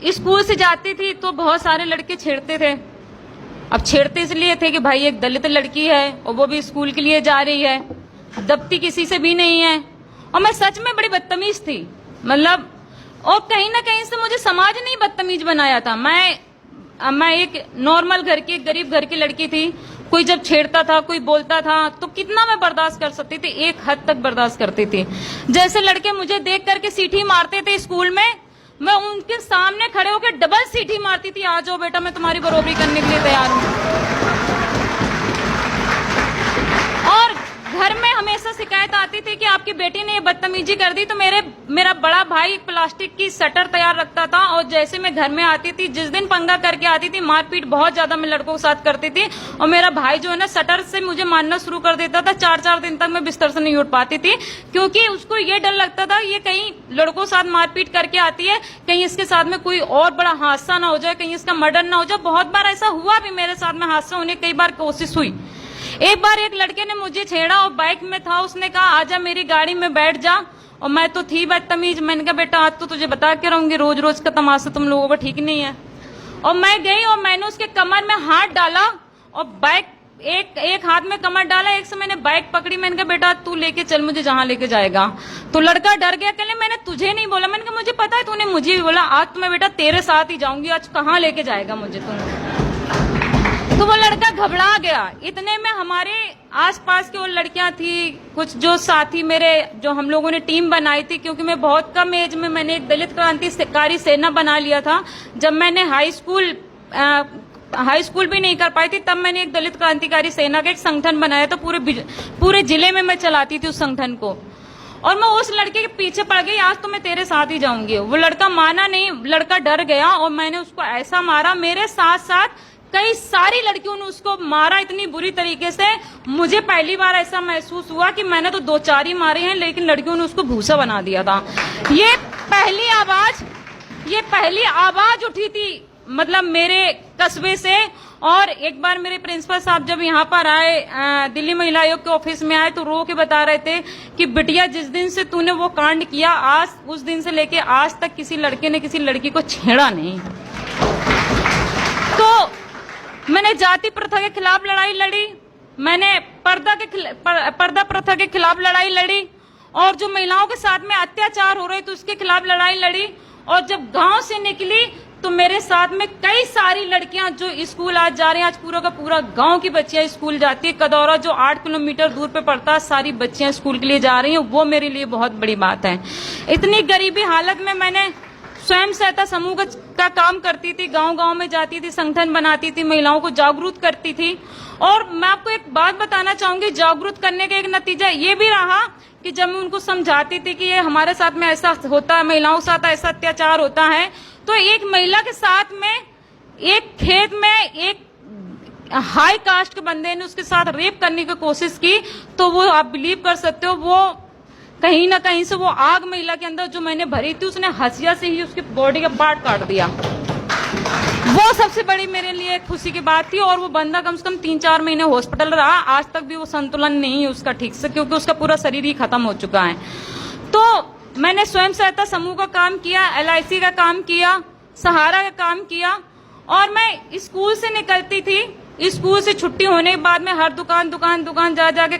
School से जाती थी तो बहुत सारे लड़के छेड़ते थे। अब छेड़ते इसलिए थे कि भाई एक दलित लड़की है और वो भी स्कूल के लिए जा रही है, दबती किसी से भी नहीं है। और मैं सच में बड़ी बदतमीज थी, मतलब, और कहीं ना कहीं से मुझे समाज ने ही बदतमीज बनाया था। मैं एक नॉर्मल घर की, एक गरीब घर की लड़की थी। कोई जब छेड़ता था, कोई बोलता था तो कितना मैं बर्दाश्त कर सकती थी, एक हद तक बर्दाश्त करती थी। जैसे लड़के मुझे देख करके सीटी मारते थे स्कूल में, मैं उनके सामने खड़े होकर डबल सीटी मारती थी, आ जाओ बेटा मैं तुम्हारी बरोबरी करने के लिए तैयार हूं। और घर में हमेशा शिकायत आती थी कि आपकी बेटी ने ये बदतमीजी कर दी। तो मेरा बड़ा भाई प्लास्टिक की शटर तैयार रखता था और जैसे मैं घर में आती थी, जिस दिन पंगा करके आती थी, मारपीट बहुत ज्यादा मैं लड़कों के साथ करती थी। और मेरा भाई जो है ना, शटर से मुझे मारना शुरू कर देता था। 4-4 दिन तक मैं बिस्तर से नहीं उठ पाती थी, क्योंकि उसको ये डर लगता था ये कहीं लड़कों के साथ मारपीट करके आती है, कहीं इसके साथ में कोई और बड़ा हादसा ना हो जाए, कहीं इसका मर्डर ना हो जाए। बहुत बार ऐसा हुआ भी, मेरे साथ में हादसा होने की कई बार कोशिश हुई। एक बार एक लड़के ने मुझे छेड़ा और बाइक में था, उसने कहा आजा मेरी गाड़ी में बैठ जा। और मैं तो थी बदतमीज, मैंने कहा बेटा आज तो तुझे बता के रहूंगी, रोज रोज का तमाशा तुम लोगों का ठीक नहीं है। और मैं गई और मैंने उसके कमर में हाथ डाला और बाइक एक हाथ में कमर डाला, एक से मैंने बाइक पकड़ी। मैंने कहा बेटा तू लेके चल मुझे जहां लेके जाएगा। तो लड़का डर गया, कहले मैंने तुझे नहीं बोला। मैंने कहा मुझे पता है तूने मुझे भी बोला, आज तो मैं बेटा तेरे साथ ही जाऊंगी, आज कहाँ लेके जाएगा मुझे तुम। तो वो लड़का घबरा गया। इतने में हमारे आसपास की वो लड़कियां थी, कुछ जो साथी मेरे, जो हम लोगों ने टीम बनाई थी, क्योंकि मैं बहुत कम एज में मैंने एक दलित क्रांतिकारी सेना बना लिया था। जब मैंने हाई स्कूल भी नहीं कर पाई थी, तब मैंने एक दलित क्रांतिकारी सेना का एक संगठन बनाया था। पूरे जिले में मैं चलाती थी उस संगठन को। और मैं उस लड़के के पीछे पड़ गई, आज तो मैं तेरे साथ ही जाऊंगी। वो लड़का माना नहीं, लड़का डर गया और मैंने उसको ऐसा मारा, मेरे साथ साथ कई सारी लड़कियों ने उसको मारा इतनी बुरी तरीके से। मुझे पहली बार ऐसा महसूस हुआ कि मैंने तो 2-4 ही मारे हैं, लेकिन लड़कियों ने उसको भूसा बना दिया था। ये पहली आवाज उठी थी, मतलब मेरे कस्बे से। और एक बार मेरे प्रिंसिपल साहब जब यहाँ पर आए, दिल्ली महिला आयोग के ऑफिस में आए, तो रो के बता रहे थे कि बिटिया जिस दिन से तूने वो कांड किया, आज उस दिन से लेके आज तक किसी लड़के ने किसी लड़की को छेड़ा नहीं। तो मैंने जाति प्रथा के खिलाफ लड़ाई लड़ी, मैंने पर्दा प्रथा के खिलाफ लड़ाई लड़ी, और जो महिलाओं के साथ में अत्याचार हो रहे थे उसके खिलाफ लड़ाई लड़ी। और जब गांव से निकली तो मेरे साथ में कई सारी लड़कियां जो स्कूल आज जा रही हैं, आज पूरा का पूरा गांव की बच्चियां स्कूल जाती है। कदौरा जो 8 किलोमीटर दूर पे पड़ता है, सारी बच्चियां स्कूल के लिए जा रही हैं। वो मेरे लिए बहुत बड़ी बात है। इतनी गरीबी हालत में मैंने स्वयं सहायता समूह का काम करती थी, गांव-गांव में जाती थी, संगठन बनाती थी, महिलाओं को जागरूक करती थी। और मैं आपको एक बात बताना चाहूंगी, जागरूक करने का एक नतीजा ये भी रहा कि जब मैं उनको समझाती थी कि ये हमारे साथ में ऐसा होता है, महिलाओं के साथ ऐसा अत्याचार होता है, तो एक महिला के साथ में एक खेत में एक हाई कास्ट के बंदे ने उसके साथ रेप करने की कोशिश की। तो वो आप बिलीव कर सकते हो, वो कहीं ना कहीं से वो आग महिला के अंदर जो मैंने भरी थी, उसने हंसिया से ही उसकी बॉडी का पार्ट काट दिया। वो सबसे बड़ी मेरे लिए खुशी की बात थी। और वो बंदा कम से कम 3-4 महीने हॉस्पिटल रहा, आज तक भी वो संतुलन नहीं है उसका ठीक से, क्योंकि उसका पूरा शरीर ही खत्म हो चुका है। तो मैंने स्वयं सहायता समूह का काम किया, LIC का काम किया, सहारा का काम किया। और मैं स्कूल से निकलती थी, स्कूल से छुट्टी होने के बाद में हर दुकान जा जाके